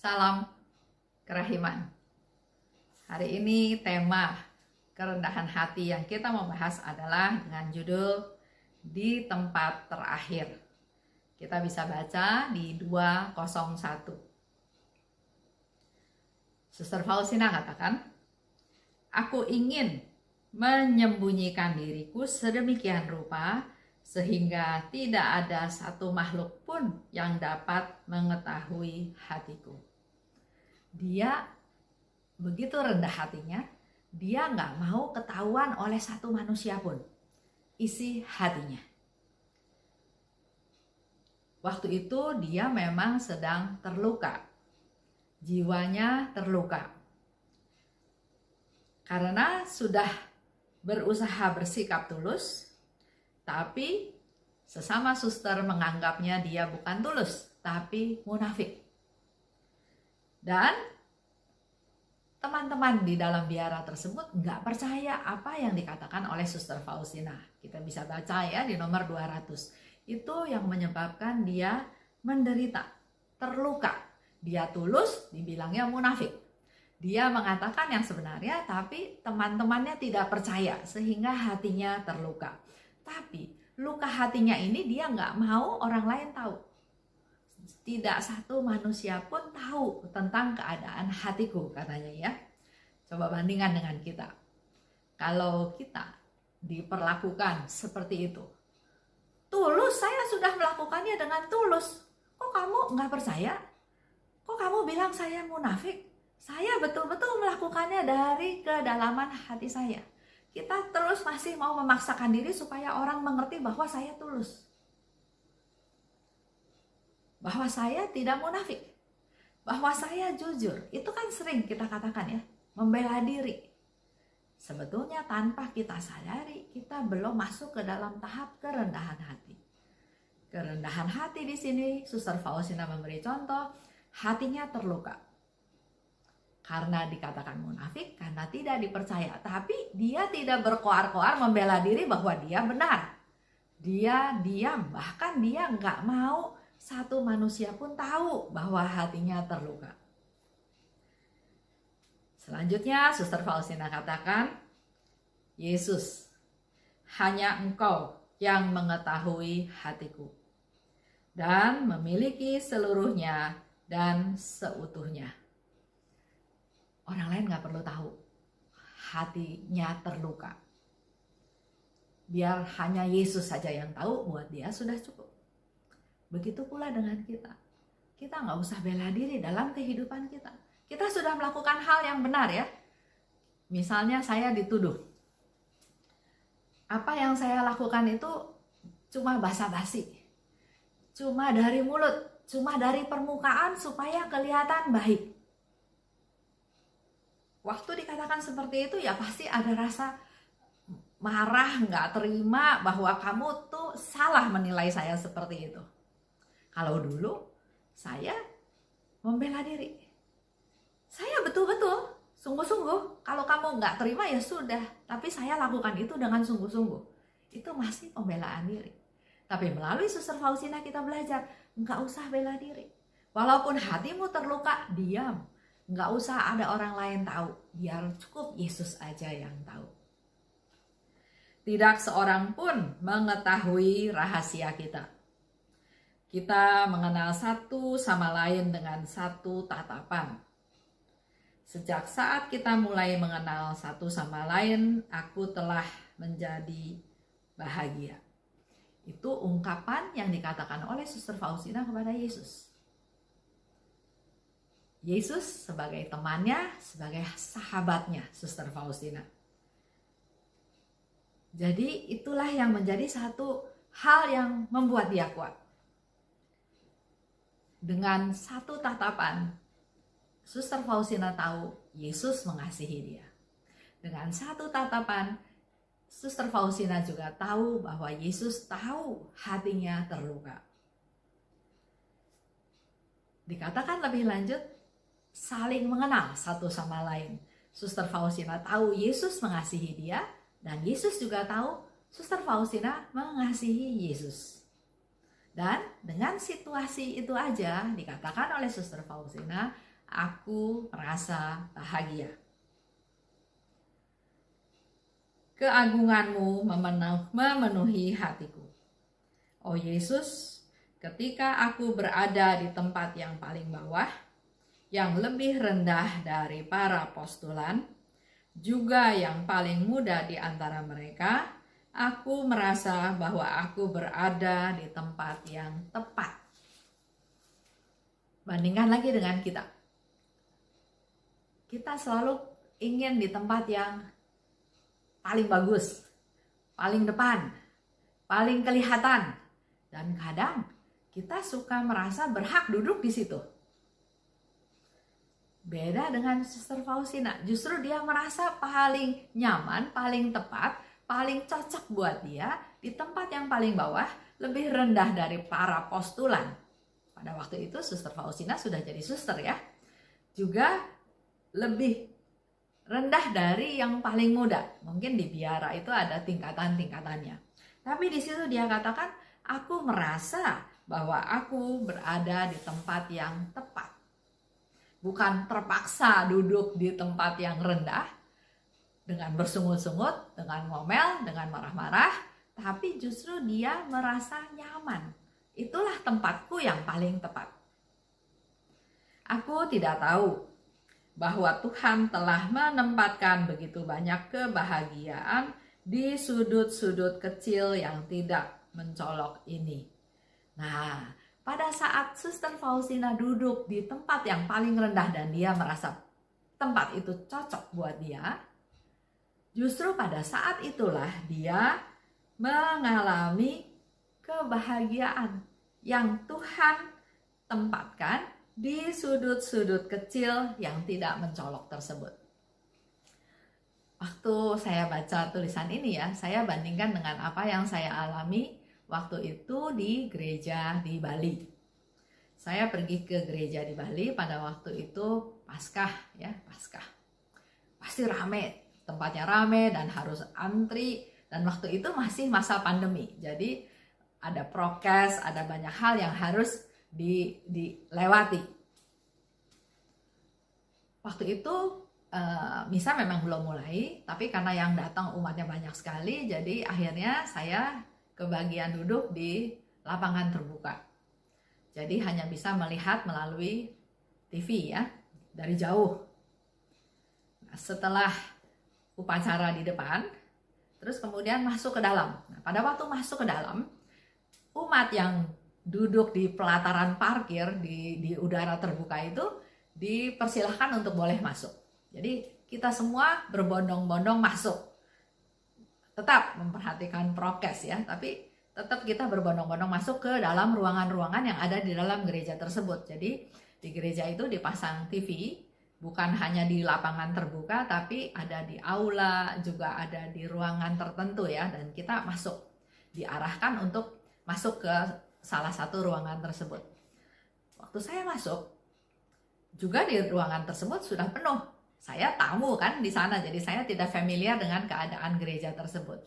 Salam kerahiman. Hari ini tema kerendahan hati yang kita mau bahas adalah dengan judul Di Tempat Terakhir. Kita bisa baca di 201. Suster Faustina katakan, "Aku ingin menyembunyikan diriku sedemikian rupa sehingga tidak ada satu makhluk pun yang dapat mengetahui hatiku." Dia begitu rendah hatinya, dia nggak mau ketahuan oleh satu manusia pun isi hatinya. Waktu itu dia memang sedang terluka, jiwanya terluka. Karena sudah berusaha bersikap tulus, tapi sesama suster menganggapnya dia bukan tulus, tapi munafik. Dan teman-teman di dalam biara tersebut nggak percaya apa yang dikatakan oleh Suster Faustina. Kita bisa baca ya di nomor 200. Itu yang menyebabkan dia menderita, terluka. Dia tulus, dibilangnya munafik. Dia mengatakan yang sebenarnya, tapi teman-temannya tidak percaya sehingga hatinya terluka. Tapi luka hatinya ini dia nggak mau orang lain tahu. Tidak satu manusia pun tahu tentang keadaan hatiku, katanya ya. Coba bandingkan dengan kita. Kalau kita diperlakukan seperti itu, tulus, saya sudah melakukannya dengan tulus. Kok kamu nggak percaya? Kok kamu bilang saya munafik? Saya betul-betul melakukannya dari kedalaman hati saya. Kita terus masih mau memaksakan diri supaya orang mengerti bahwa saya tulus, bahwa saya tidak munafik, bahwa saya jujur. Itu kan sering kita katakan ya, membela diri. Sebetulnya tanpa kita sadari, kita belum masuk ke dalam tahap kerendahan hati. Kerendahan hati di sini, Suster Faustina memberi contoh, hatinya terluka. Karena dikatakan munafik, karena tidak dipercaya. Tapi dia tidak berkoar-koar membela diri bahwa dia benar. Dia diam, bahkan dia nggak mau satu manusia pun tahu bahwa hatinya terluka. Selanjutnya Suster Faustina katakan, Yesus, hanya Engkau yang mengetahui hatiku dan memiliki seluruhnya dan seutuhnya. Orang lain gak perlu tahu hatinya terluka. Biar hanya Yesus saja yang tahu, buat dia sudah cukup. Begitu pula dengan kita. Kita nggak usah bela diri dalam kehidupan kita. Kita sudah melakukan hal yang benar ya. Misalnya saya dituduh. Apa yang saya lakukan itu cuma basa-basi. Cuma dari mulut. Cuma dari permukaan supaya kelihatan baik. Waktu dikatakan seperti itu ya pasti ada rasa marah, nggak terima bahwa kamu tuh salah menilai saya seperti itu. Kalau dulu saya membela diri, saya betul-betul sungguh-sungguh. Kalau kamu nggak terima ya sudah, tapi saya lakukan itu dengan sungguh-sungguh. Itu masih pembelaan diri. Tapi melalui Suster Faustina kita belajar, nggak usah bela diri. Walaupun hatimu terluka, diam. Nggak usah ada orang lain tahu, biar cukup Yesus aja yang tahu. Tidak seorang pun mengetahui rahasia kita. Kita mengenal satu sama lain dengan satu tatapan. Sejak saat kita mulai mengenal satu sama lain, aku telah menjadi bahagia. Itu ungkapan yang dikatakan oleh Suster Faustina kepada Yesus. Yesus sebagai temannya, sebagai sahabatnya Suster Faustina. Jadi itulah yang menjadi satu hal yang membuat dia kuat. Dengan satu tatapan, Suster Faustina tahu Yesus mengasihi dia. Dengan satu tatapan, Suster Faustina juga tahu bahwa Yesus tahu hatinya terluka. Dikatakan lebih lanjut, saling mengenal satu sama lain. Suster Faustina tahu Yesus mengasihi dia, dan Yesus juga tahu Suster Faustina mengasihi Yesus. Dan dengan situasi itu aja dikatakan oleh Suster Faustina, aku merasa bahagia. Keagunganmu memenuhi hatiku. Oh Yesus, ketika aku berada di tempat yang paling bawah, yang lebih rendah dari para postulan, juga yang paling muda di antara mereka, aku merasa bahwa aku berada di tempat yang tepat. Bandingkan lagi dengan kita. Kita selalu ingin di tempat yang paling bagus, paling depan, paling kelihatan. Dan kadang kita suka merasa berhak duduk di situ. Beda dengan Suster Faustina, justru dia merasa paling nyaman, paling tepat, paling cocok buat dia di tempat yang paling bawah, lebih rendah dari para postulan. Pada waktu itu Suster Faustina sudah jadi suster ya. Juga lebih rendah dari yang paling muda. Mungkin di biara itu ada tingkatan-tingkatannya. Tapi di situ dia katakan, aku merasa bahwa aku berada di tempat yang tepat. Bukan terpaksa duduk di tempat yang rendah, dengan bersungut-sungut, dengan ngomel, dengan marah-marah, tapi justru dia merasa nyaman. Itulah tempatku yang paling tepat. Aku tidak tahu bahwa Tuhan telah menempatkan begitu banyak kebahagiaan di sudut-sudut kecil yang tidak mencolok ini. Nah, pada saat Suster Faustina duduk di tempat yang paling rendah dan dia merasa tempat itu cocok buat dia, justru pada saat itulah dia mengalami kebahagiaan yang Tuhan tempatkan di sudut-sudut kecil yang tidak mencolok tersebut. Waktu saya baca tulisan ini ya, saya bandingkan dengan apa yang saya alami waktu itu di gereja di Bali. Saya pergi ke gereja di Bali pada waktu itu Paskah ya, Paskah. Pasti rame, tempatnya rame dan harus antri, dan waktu itu masih masa pandemi. Jadi ada prokes, ada banyak hal yang harus dilewati. Waktu itu misa memang belum mulai, tapi karena yang datang umatnya banyak sekali, jadi akhirnya saya kebagian duduk di lapangan terbuka. Jadi hanya bisa melihat melalui TV ya, dari jauh. Nah, setelah upacara di depan, terus kemudian masuk ke dalam. Nah, pada waktu masuk ke dalam, umat yang duduk di pelataran parkir di udara terbuka itu dipersilahkan untuk boleh masuk. Jadi kita semua berbondong-bondong masuk. Tetap memperhatikan prokes ya, tapi tetap kita berbondong-bondong masuk ke dalam ruangan-ruangan yang ada di dalam gereja tersebut. Jadi di gereja itu dipasang TV, bukan hanya di lapangan terbuka, tapi ada di aula, juga ada di ruangan tertentu ya, dan kita masuk, diarahkan untuk masuk ke salah satu ruangan tersebut. Waktu saya masuk, juga di ruangan tersebut sudah penuh. Saya tamu kan di sana, jadi saya tidak familiar dengan keadaan gereja tersebut.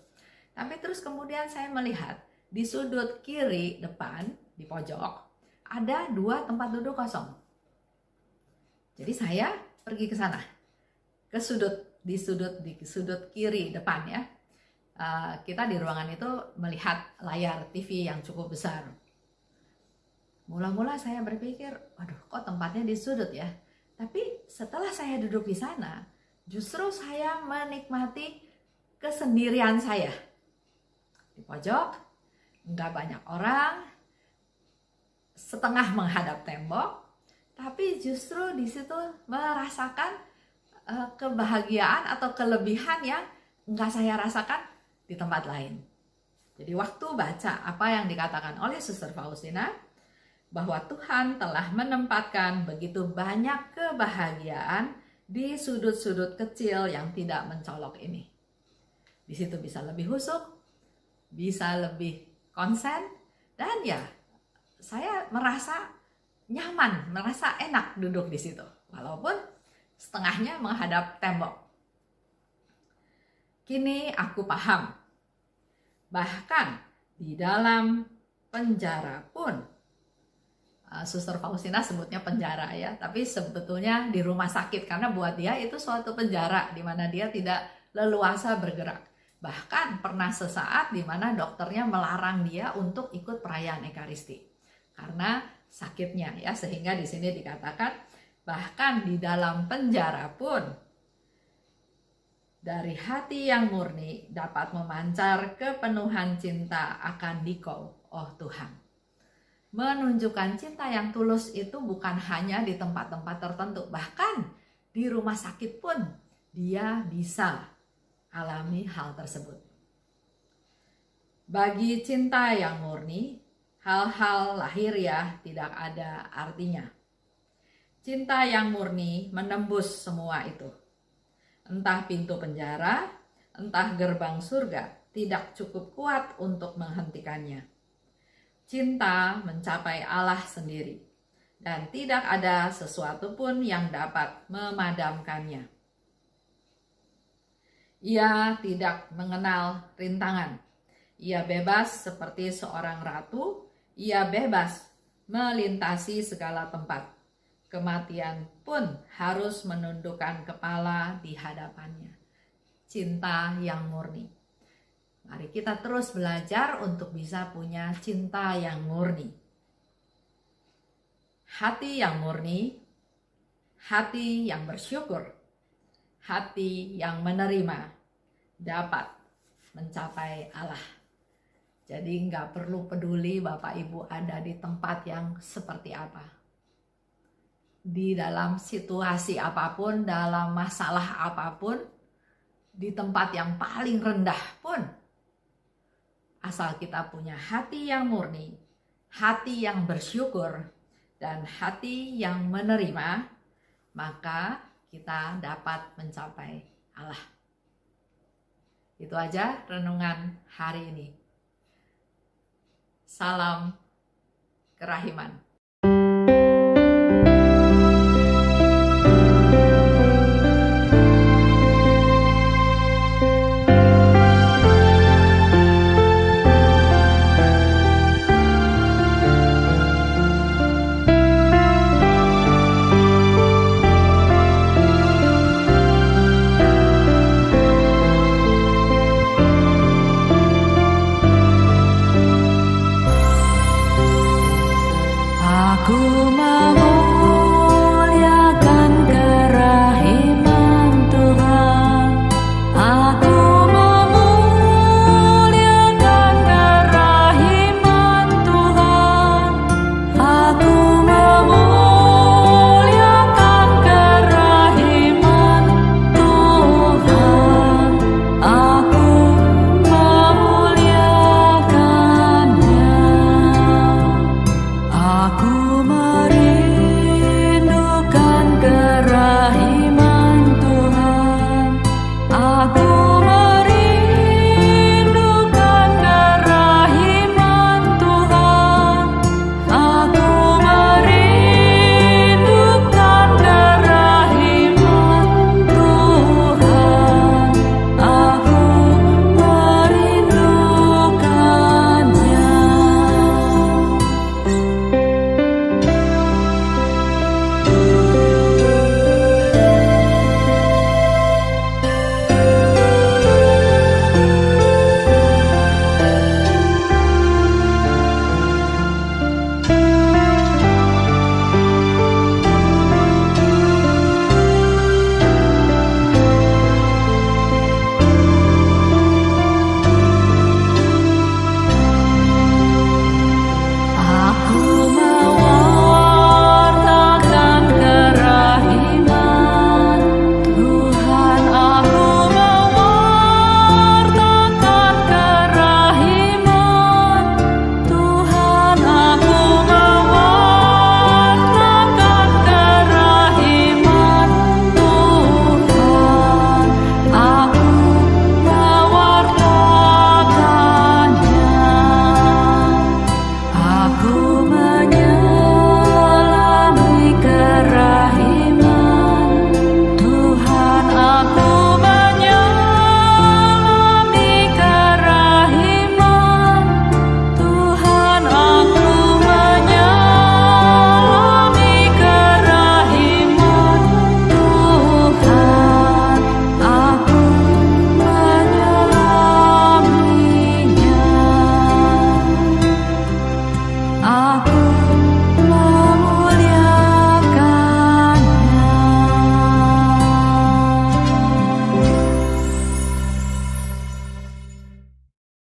Tapi terus kemudian saya melihat di sudut kiri depan, di pojok, ada 2 tempat duduk kosong. Jadi saya pergi ke sana, ke di sudut kiri depan ya. Kita di ruangan itu melihat layar TV yang cukup besar. Mula-mula saya berpikir, waduh kok tempatnya di sudut ya. Tapi setelah saya duduk di sana, justru saya menikmati kesendirian saya. Di pojok, nggak banyak orang, setengah menghadap tembok, tapi justru di situ merasakan kebahagiaan atau kelebihan yang nggak saya rasakan di tempat lain. Jadi waktu baca apa yang dikatakan oleh Suster Faustina, bahwa Tuhan telah menempatkan begitu banyak kebahagiaan di sudut-sudut kecil yang tidak mencolok ini. Di situ bisa lebih husuk, bisa lebih konsen, dan ya saya merasa nyaman, merasa enak duduk di situ, walaupun setengahnya menghadap tembok. Kini aku paham, bahkan di dalam penjara pun Suster Faustina sebutnya penjara ya, tapi sebetulnya di rumah sakit, karena buat dia itu suatu penjara di mana dia tidak leluasa bergerak. Bahkan pernah sesaat di mana dokternya melarang dia untuk ikut perayaan Ekaristi karena sakitnya ya, sehingga di sini dikatakan bahkan di dalam penjara pun dari hati yang murni dapat memancar kepenuhan cinta akan Dikau, oh Tuhan. Menunjukkan cinta yang tulus itu bukan hanya di tempat-tempat tertentu, bahkan di rumah sakit pun dia bisa alami hal tersebut. Bagi cinta yang murni, hal-hal lahiriah tidak ada artinya. Cinta yang murni menembus semua itu. Entah pintu penjara, entah gerbang surga, tidak cukup kuat untuk menghentikannya. Cinta mencapai Allah sendiri, dan tidak ada sesuatu pun yang dapat memadamkannya. Ia tidak mengenal rintangan. Ia bebas seperti seorang ratu. Ia bebas melintasi segala tempat. Kematian pun harus menundukkan kepala di hadapannya. Cinta yang murni. Mari kita terus belajar untuk bisa punya cinta yang murni. Hati yang murni, hati yang bersyukur, hati yang menerima dapat mencapai Allah. Jadi nggak perlu peduli Bapak Ibu ada di tempat yang seperti apa. Di dalam situasi apapun, dalam masalah apapun, di tempat yang paling rendah pun, asal kita punya hati yang murni, hati yang bersyukur, dan hati yang menerima, maka kita dapat mencapai Allah. Itu aja renungan hari ini. Salam kerahiman.